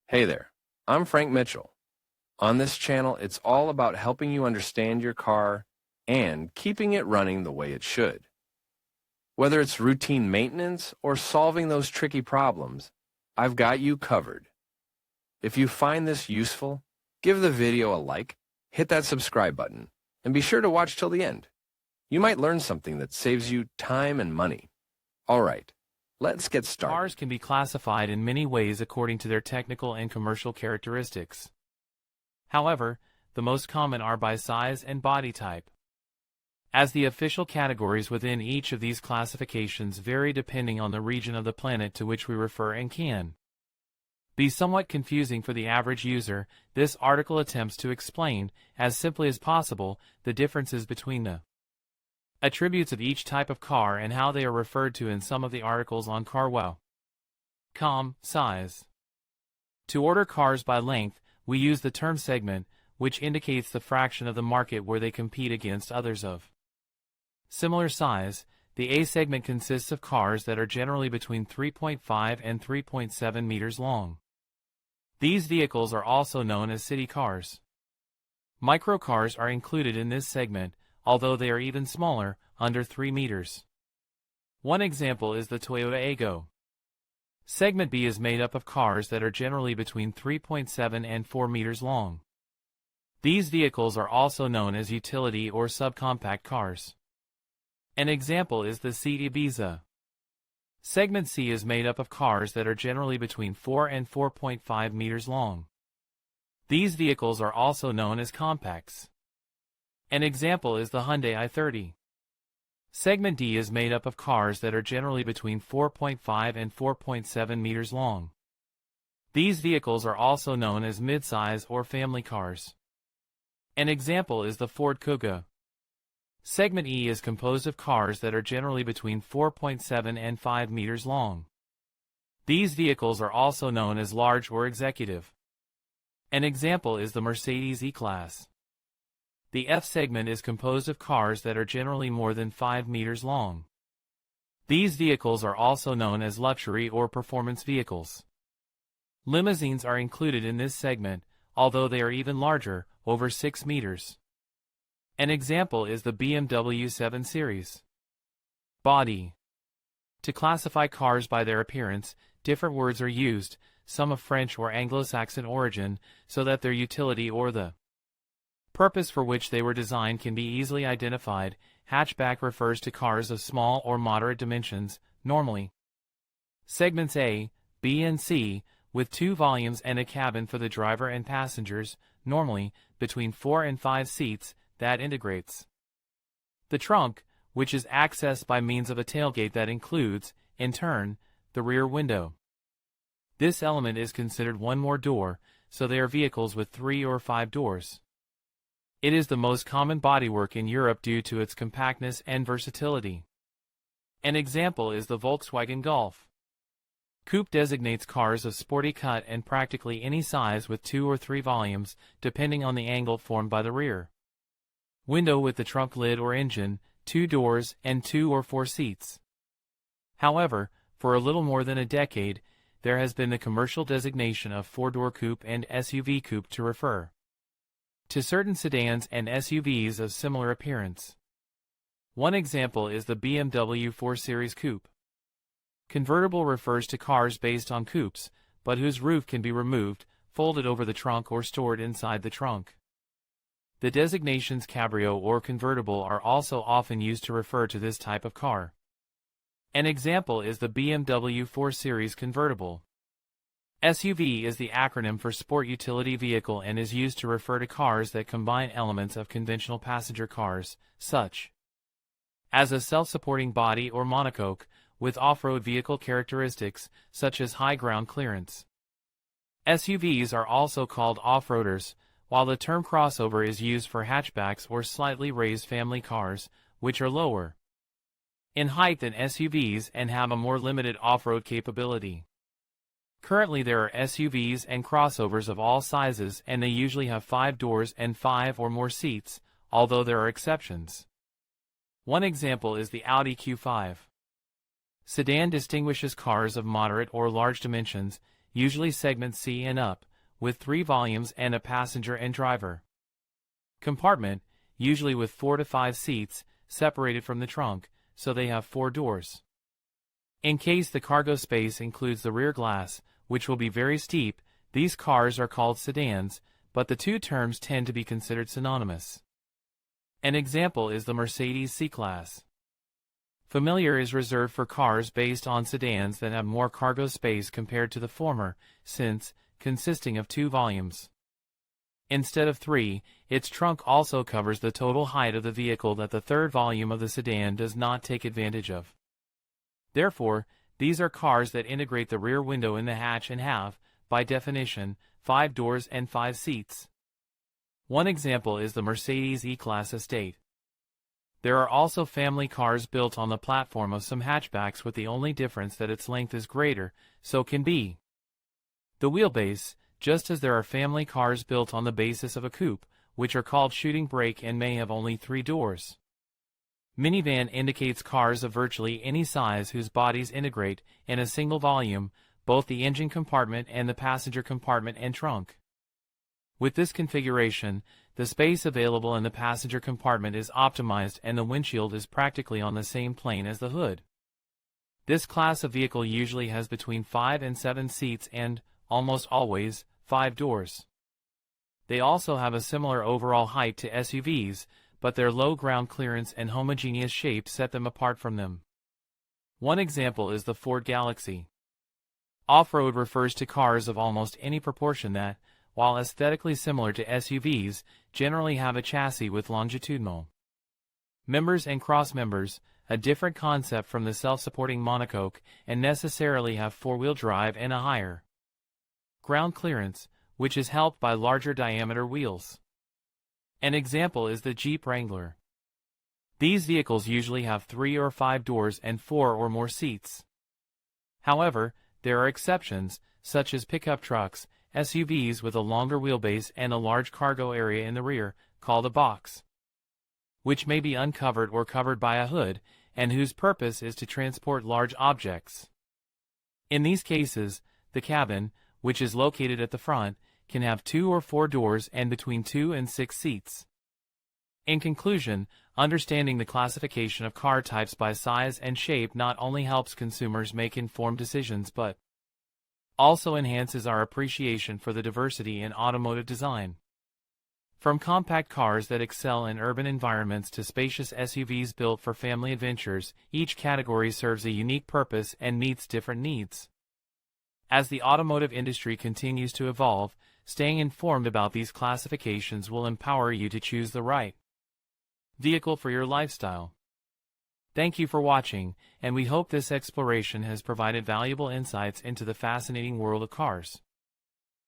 Hey there, I'm Frank Mitchell. On this channel, it's all about helping you understand your car and keeping it running the way it should. Whether it's routine maintenance or solving those tricky problems, I've got you covered. If you find this useful, give the video a like, hit that subscribe button, and be sure to watch till the end. You might learn something that saves you time and money. All right, let's get started. Cars can be classified in many ways according to their technical and commercial characteristics. However, the most common are by size and body type, as the official categories within each of these classifications vary depending on the region of the planet to which we refer and can be somewhat confusing for the average user. This article attempts to explain, as simply as possible, the differences between the attributes of each type of car and how they are referred to in some of the articles on carwow.com. Size. To order cars by length, we use the term segment, which indicates the fraction of the market where they compete against others of similar size. The A segment consists of cars that are generally between 3.5 and 3.7 meters long. These vehicles are also known as city cars. Microcars are included in this segment, although they are even smaller, under 3 meters. One example is the Toyota Aygo. Segment B is made up of cars that are generally between 3.7 and 4 meters long. These vehicles are also known as utility or subcompact cars. An example is the Seat Ibiza. Segment C is made up of cars that are generally between 4 and 4.5 meters long. These vehicles are also known as compacts. An example is the Hyundai i30. Segment D is made up of cars that are generally between 4.5 and 4.7 meters long. These vehicles are also known as midsize or family cars. An example is the Ford Kuga. Segment E is composed of cars that are generally between 4.7 and 5 meters long. These vehicles are also known as large or executive. An example is the Mercedes E-Class. The F segment is composed of cars that are generally more than 5 meters long. These vehicles are also known as luxury or performance vehicles. Limousines are included in this segment, although they are even larger, over 6 meters. An example is the BMW 7 Series. Body. To classify cars by their appearance, different words are used, some of French or Anglo-Saxon origin, so that their utility or the purpose for which they were designed can be easily identified. Hatchback refers to cars of small or moderate dimensions, normally segments A, B and C, with 2 volumes and a cabin for the driver and passengers, normally between 4 and 5 seats, that integrates the trunk, which is accessed by means of a tailgate that includes, in turn, the rear window. This element is considered one more door, so they are vehicles with 3 or 5 doors. It is the most common bodywork in Europe due to its compactness and versatility. An example is the Volkswagen Golf. Coupe designates cars of sporty cut and practically any size with 2 or 3 volumes, depending on the angle formed by the rear window with the trunk lid or engine, 2 doors, and 2 or 4 seats. However, for a little more than a decade, there has been the commercial designation of 4-door coupe and SUV coupe to refer to certain sedans and SUVs of similar appearance. One example is the BMW 4 Series coupe. Convertible refers to cars based on coupes, but whose roof can be removed, folded over the trunk or stored inside the trunk. The designations cabrio or convertible are also often used to refer to this type of car. An example is the BMW 4 Series convertible. SUV is the acronym for Sport Utility Vehicle and is used to refer to cars that combine elements of conventional passenger cars, such as a self-supporting body or monocoque, with off-road vehicle characteristics, such as high ground clearance. SUVs are also called off-roaders, while the term crossover is used for hatchbacks or slightly raised family cars, which are lower in height than SUVs and have a more limited off-road capability. Currently there are SUVs and crossovers of all sizes and they usually have 5 doors and 5 or more seats, although there are exceptions. One example is the Audi Q5. Sedan distinguishes cars of moderate or large dimensions, usually segment C and up, with 3 volumes and a passenger and driver. Compartment, usually with 4 to 5 seats, separated from the trunk, so they have 4 doors. In case the cargo space includes the rear glass, which will be very steep, these cars are called sedans, but the two terms tend to be considered synonymous. An example is the Mercedes C-Class. Familiar is reserved for cars based on sedans that have more cargo space compared to the former, since, consisting of 2 volumes instead of 3, its trunk also covers the total height of the vehicle that the third volume of the sedan does not take advantage of. Therefore, these are cars that integrate the rear window in the hatch and have, by definition, 5 doors and 5 seats. One example is the Mercedes E-Class estate. There are also family cars built on the platform of some hatchbacks, with the only difference that its length is greater, so can be the wheelbase, just as there are family cars built on the basis of a coupe, which are called shooting brake and may have only 3 doors. Minivan indicates cars of virtually any size whose bodies integrate, in a single volume, both the engine compartment and the passenger compartment and trunk. With this configuration, the space available in the passenger compartment is optimized and the windshield is practically on the same plane as the hood. This class of vehicle usually has between 5 and 7 seats and, almost always, 5 doors. They also have a similar overall height to SUVs, but their low ground clearance and homogeneous shape set them apart from them. One example is the Ford Galaxy. Off-road refers to cars of almost any proportion that, while aesthetically similar to SUVs, generally have a chassis with longitudinal members and cross members, a different concept from the self-supporting monocoque, and necessarily have 4-wheel drive and a higher ground clearance, which is helped by larger diameter wheels. An example is the Jeep Wrangler. These vehicles usually have 3 or 5 doors and 4 or more seats. However, there are exceptions, such as pickup trucks, SUVs with a longer wheelbase and a large cargo area in the rear, called a box, which may be uncovered or covered by a hood, and whose purpose is to transport large objects. In these cases, the cabin, which is located at the front, can have 2 or 4 doors and between 2 and 6 seats. In conclusion, understanding the classification of car types by size and shape not only helps consumers make informed decisions but also enhances our appreciation for the diversity in automotive design. From compact cars that excel in urban environments to spacious SUVs built for family adventures, each category serves a unique purpose and meets different needs. As the automotive industry continues to evolve, staying informed about these classifications will empower you to choose the right vehicle for your lifestyle. Thank you for watching, and we hope this exploration has provided valuable insights into the fascinating world of cars.